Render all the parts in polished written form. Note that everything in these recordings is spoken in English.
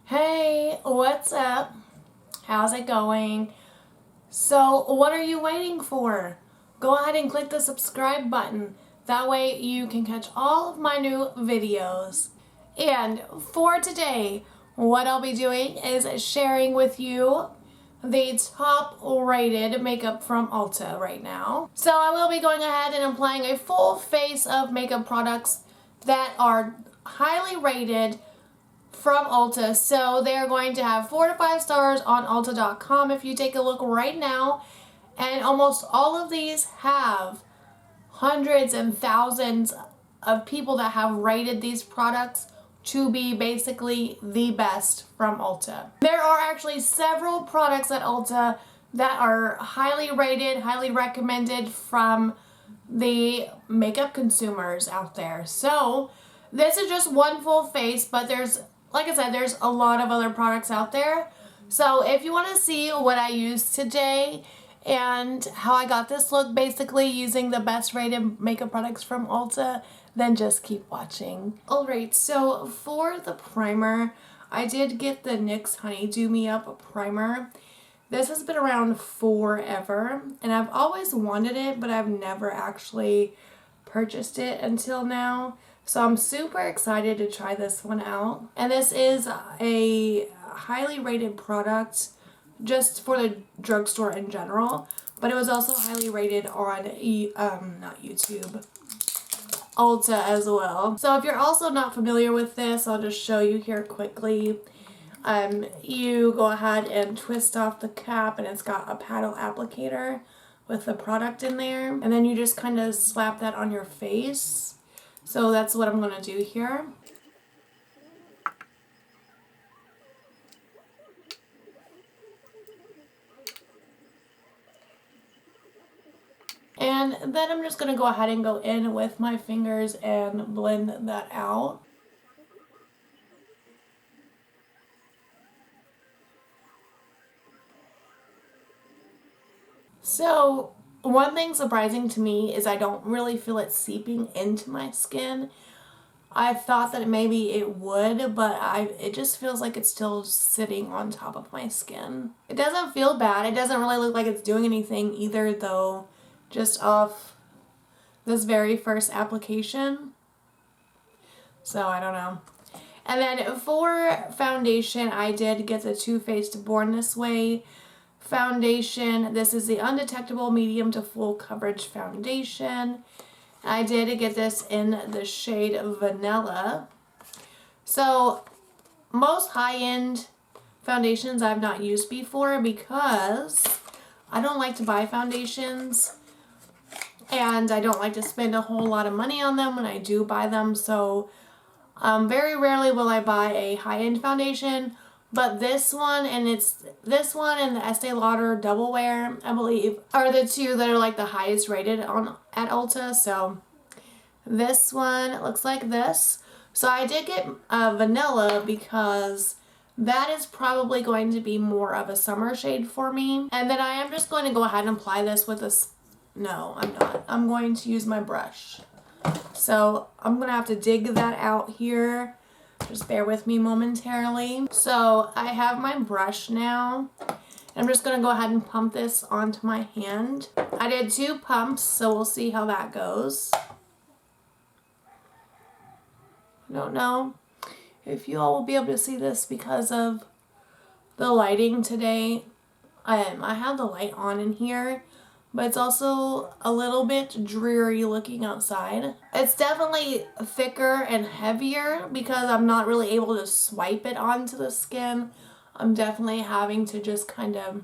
Hey, what's up? How's it going? So, what are you waiting for? Go ahead and click the subscribe button. That way you can catch all of my new videos. And for today, what I'll be doing is sharing with you the top rated makeup from Ulta right now. So I will be going ahead and applying a full face of makeup products that are highly rated from Ulta. So they're going to have 4 to 5 stars on Ulta.com if you take a look right now. And almost all of these have hundreds and thousands of people that have rated these products to be basically the best from Ulta. There are actually several products at Ulta that are highly rated, highly recommended from the makeup consumers out there. So this is just one full face, but like I said, there's a lot of other products out there. So if you want to see what I used today and how I got this look basically using the best rated makeup products from Ulta, then just keep watching. Alright, so for the primer, I did get the NYX Honey Do Me Up primer. This has been around forever, and I've always wanted it, but I've never actually purchased it until now. So I'm super excited to try this one out. And this is a highly rated product just for the drugstore in general, but it was also highly rated on not YouTube, Ulta as well. So if you're also not familiar with this, I'll just show you here quickly. You go ahead and twist off the cap, and it's got a paddle applicator with the product in there, and then you just kind of slap that on your face. So that's what I'm going to do here. And then I'm just going to go ahead and go in with my fingers and blend that out. So one thing surprising to me is I don't really feel it seeping into my skin. I thought that maybe it would, but it just feels like it's still sitting on top of my skin. It doesn't feel bad. It doesn't really look like it's doing anything either though, just off this very first application. So I don't know. And then for foundation, I did get the Too Faced Born This Way foundation. This is the Undetectable Medium to Full Coverage Foundation. I did get this in the shade Vanilla. So most high-end foundations I've not used before because I don't like to buy foundations and I don't like to spend a whole lot of money on them when I do buy them. So very rarely will I buy a high-end foundation. But this one and this one and the Estee Lauder Double Wear, I believe, are the two that are like the highest rated at Ulta. So this one, it looks like this. So I did get Vanilla because that is probably going to be more of a summer shade for me. And then I am just going to go ahead and apply this with no, I'm not. I'm going to use my brush. So I'm going to have to dig that out here. Just bear with me momentarily. So I have my brush now. I'm just going to go ahead and pump this onto my hand. I did 2 pumps, so we'll see how that goes. I don't know if you all will be able to see this because of the lighting today. I have the light on in here, but it's also a little bit dreary looking outside. It's definitely thicker and heavier because I'm not really able to swipe it onto the skin. I'm definitely having to just kind of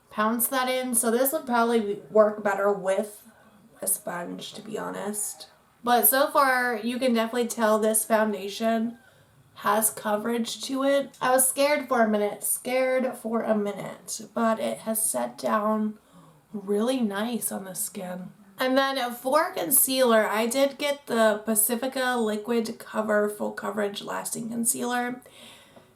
pounce that in. So this would probably work better with a sponge, to be honest. But so far, you can definitely tell this foundation has coverage to it. I was scared for a minute, but it has set down really nice on the skin. And then for concealer, I did get the Pacifica Liquid Cover Full Coverage Lasting Concealer.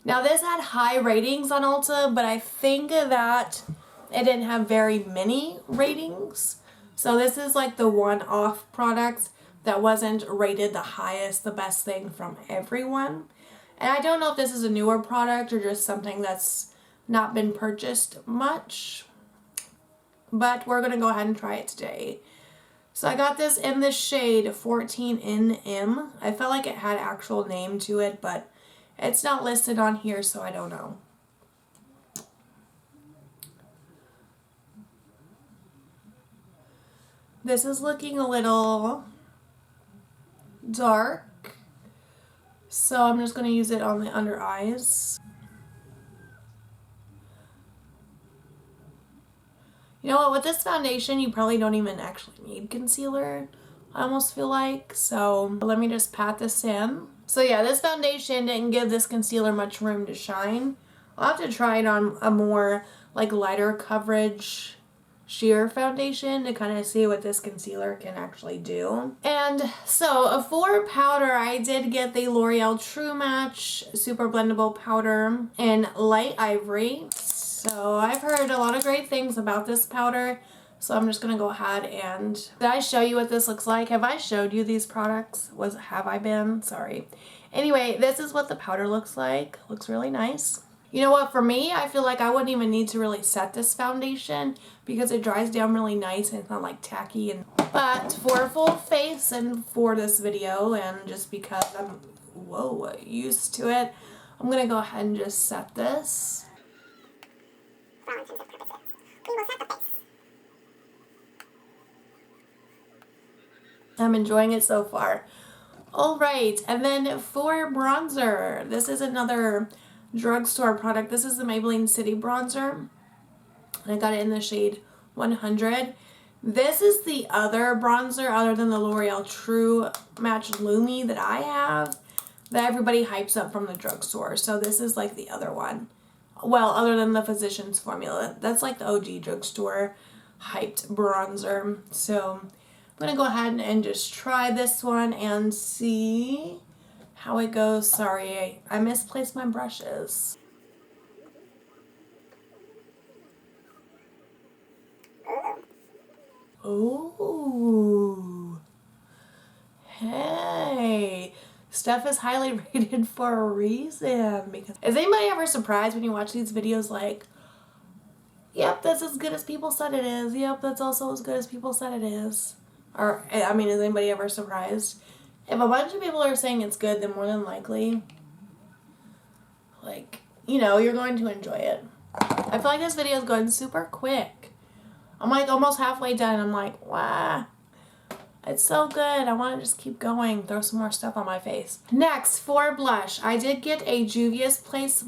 Now this had high ratings on Ulta, but I think that it didn't have very many ratings. So this is like the one-off product that wasn't rated the highest, the best thing from everyone. And I don't know if this is a newer product or just something that's not been purchased much. But we're going to go ahead and try it today. So I got this in the shade 14NM. I felt like it had actual name to it, but it's not listed on here, so I don't know. This is looking a little dark, so I'm just going to use it on the under eyes. You know what, with this foundation, you probably don't even actually need concealer, I almost feel like. So let me just pat this in. So yeah, this foundation didn't give this concealer much room to shine. I'll have to try it on a more like lighter coverage sheer foundation to kind of see what this concealer can actually do. And so for powder, I did get the L'Oreal True Match Super Blendable Powder in Light Ivory. So I've heard a lot of great things about this powder, so I'm just going to go ahead and... Did I show you what this looks like? Have I showed you these products? Have I been? Sorry. Anyway, this is what the powder looks like. Looks really nice. You know what, for me, I feel like I wouldn't even need to really set this foundation because it dries down really nice and it's not like tacky. But for a full face and for this video, and just because I'm, used to it, I'm going to go ahead and just set this. For all intents and purposes, we will set the face. I'm enjoying it so far. Alright, and then for bronzer, this is another drugstore product. This is the Maybelline City Bronzer. And I got it in the shade 100. This is the other bronzer other than the L'Oreal True Match Lumi that I have that everybody hypes up from the drugstore. So this is like the other one. Well, other than the Physicians Formula. That's like the OG drugstore hyped bronzer. So I'm going to go ahead and just try this one and see how it goes. Sorry, I misplaced my brushes. Ooh. Hey. Stuff is highly rated for a reason. Because is anybody ever surprised when you watch these videos like, yep, that's as good as people said it is. Yep, that's also as good as people said it is. Or, I mean, is anybody ever surprised? If a bunch of people are saying it's good, then more than likely, like, you know, you're going to enjoy it. I feel like this video is going super quick. I'm like almost halfway done. I'm like, wow. It's so good. I want to just keep going. Throw some more stuff on my face. Next, for blush. I did get a Juvias Place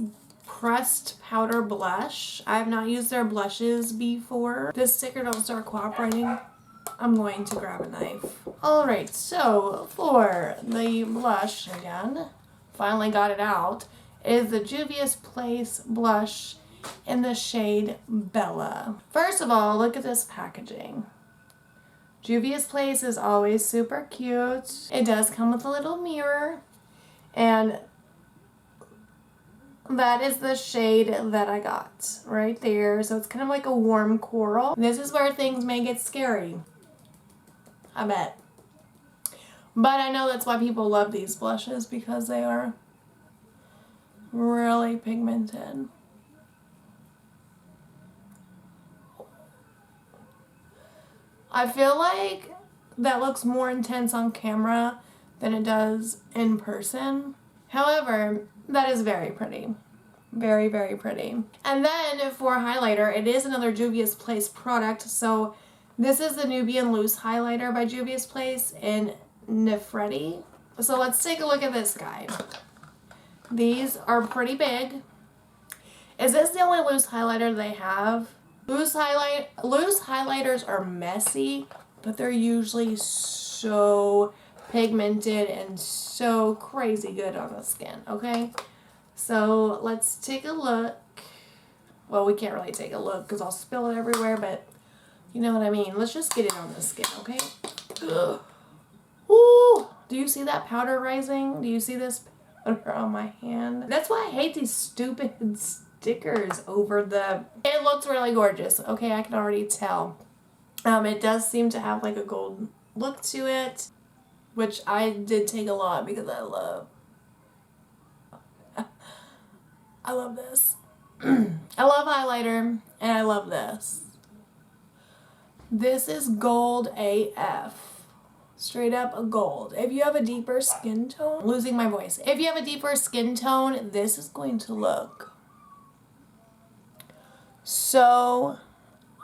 pressed powder blush. I have not used their blushes before. This sticker don't start cooperating. I'm going to grab a knife. Alright, so for the blush again, finally got it out, is the Juvias Place blush in the shade Bella. First of all, look at this packaging. Juvias Place is always super cute. It does come with a little mirror, and that is the shade that I got right there. So it's kind of like a warm coral. This is where things may get scary, I bet. But I know that's why people love these blushes, because they are really pigmented. I feel like that looks more intense on camera than it does in person. However, that is very pretty. Very, very pretty. And then for highlighter, it is another Juvias Place product. So this is the Nubian Loose Highlighter by Juvias Place in Nefretti. So let's take a look at this guy. These are pretty big. Is this the only loose highlighter they have? Loose highlighters are messy, but they're usually so pigmented and so crazy good on the skin, okay? So let's take a look. Well, we can't really take a look because I'll spill it everywhere, but you know what I mean. Let's just get it on the skin, okay? Ugh. Ooh, do you see that powder rising? Do you see this powder on my hand? That's why I hate these stupid stickers over the... It looks really gorgeous. Okay, I can already tell. It does seem to have like a gold look to it, which I did take a lot because I love I love this. I love highlighter, and I love this. This is gold AF. Straight up gold. If you have a deeper skin tone, losing my voice. If you have a deeper skin tone, this is going to look so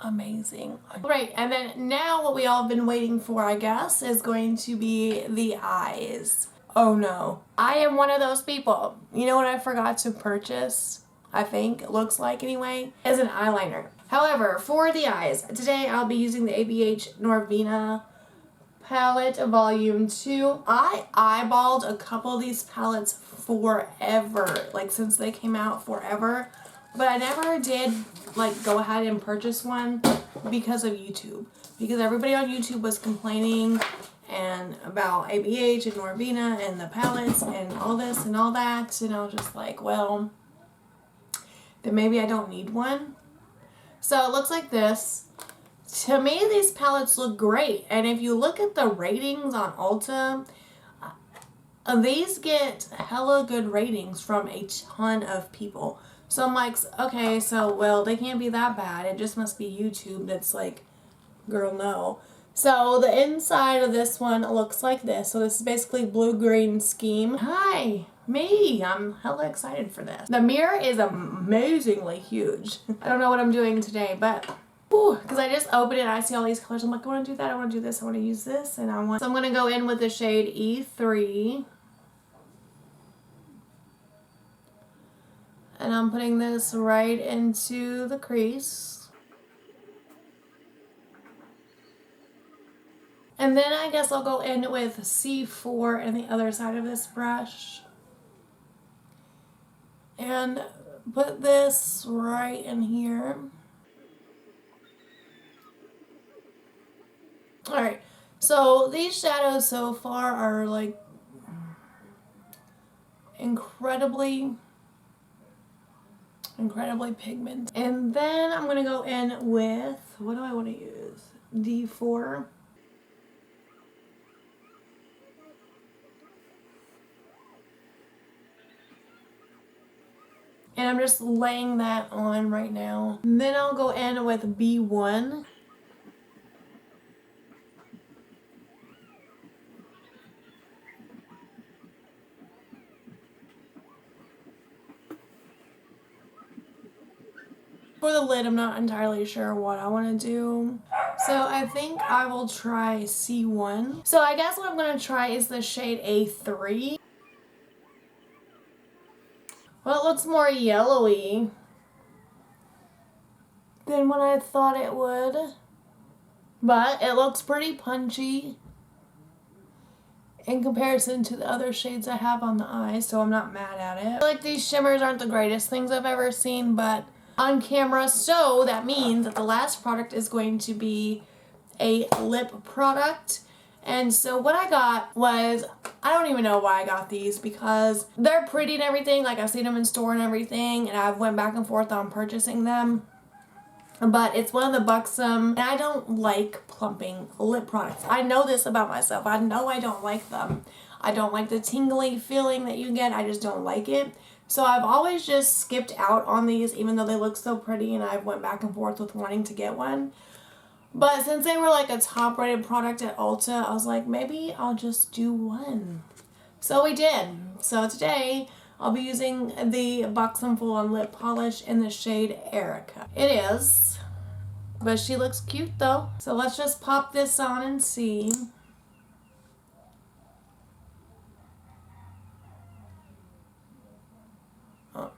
amazing. Right, and then now what we all have been waiting for, I guess, is going to be the eyes. Oh no. I am one of those people. You know what I forgot to purchase? I think it looks like anyway, is an eyeliner. However, for the eyes, today I'll be using the ABH Norvina palette volume 2. I eyeballed a couple of these palettes forever, like since they came out forever, but I never did like go ahead and purchase one because of YouTube, because everybody on YouTube was complaining and about ABH and Norvina and the palettes and all this and all that, and I was just like, well, then maybe I don't need one. So it looks like this. To me, these palettes look great. And if you look at the ratings on Ulta, these get hella good ratings from a ton of people. So I'm like, okay, so, well, they can't be that bad. It just must be YouTube that's like, girl, no. So the inside of this one looks like this. So this is basically blue-green scheme. Hi. Me, I'm hella excited for this. The mirror is amazingly huge. I don't know what I'm doing today, but because I just opened it and I see all these colors. I'm like, I want to do that, I want to do this, I want to use this, and I want. So I'm going to go in with the shade E3. And I'm putting this right into the crease. And then I guess I'll go in with C4 and the other side of this brush. And put this right in here. Alright, so these shadows so far are like incredibly pigmented. And then I'm going to go in with, what do I want to use? D4. And I'm just laying that on right now. And then I'll go in with B1. For the lid, I'm not entirely sure what I want to do. So I think I will try C1. So I guess what I'm going to try is the shade A3. Well, it looks more yellowy than what I thought it would. But it looks pretty punchy in comparison to the other shades I have on the eyes, so I'm not mad at it. I feel like these shimmers aren't the greatest things I've ever seen, but on camera, so that means that the last product is going to be a lip product. And so what I got was, I don't even know why I got these, because they're pretty and everything, like I've seen them in store and everything, and I've went back and forth on purchasing them. But it's one of the Buxom, and I don't like plumping lip products. I know this about myself. I know I don't like them. I don't like the tingly feeling that you get. I just don't like it. So I've always just skipped out on these, even though they look so pretty, and I've went back and forth with wanting to get one. But since they were like a top rated product at Ulta, I was like, maybe I'll just do one. So we did. So today I'll be using the Buxom Full On Lip Polish in the shade Erica. It is, but she looks cute though. So let's just pop this on and see. Oh.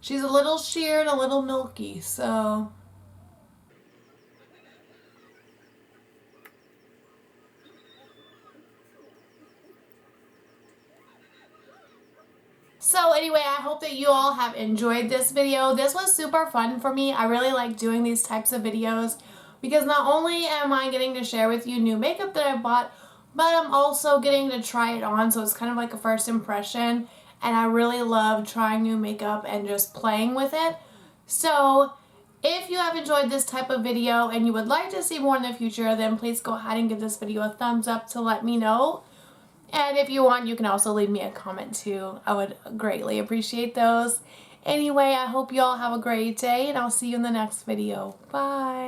She's a little sheer and a little milky, so So anyway, I hope that you all have enjoyed this video. This was super fun for me. I really like doing these types of videos because not only am I getting to share with you new makeup that I bought, but I'm also getting to try it on, so it's kind of like a first impression, and I really love trying new makeup and just playing with it. So if you have enjoyed this type of video and you would like to see more in the future, then please go ahead and give this video a thumbs up to let me know. And if you want, you can also leave me a comment too. I would greatly appreciate those. Anyway, I hope you all have a great day, and I'll see you in the next video. Bye.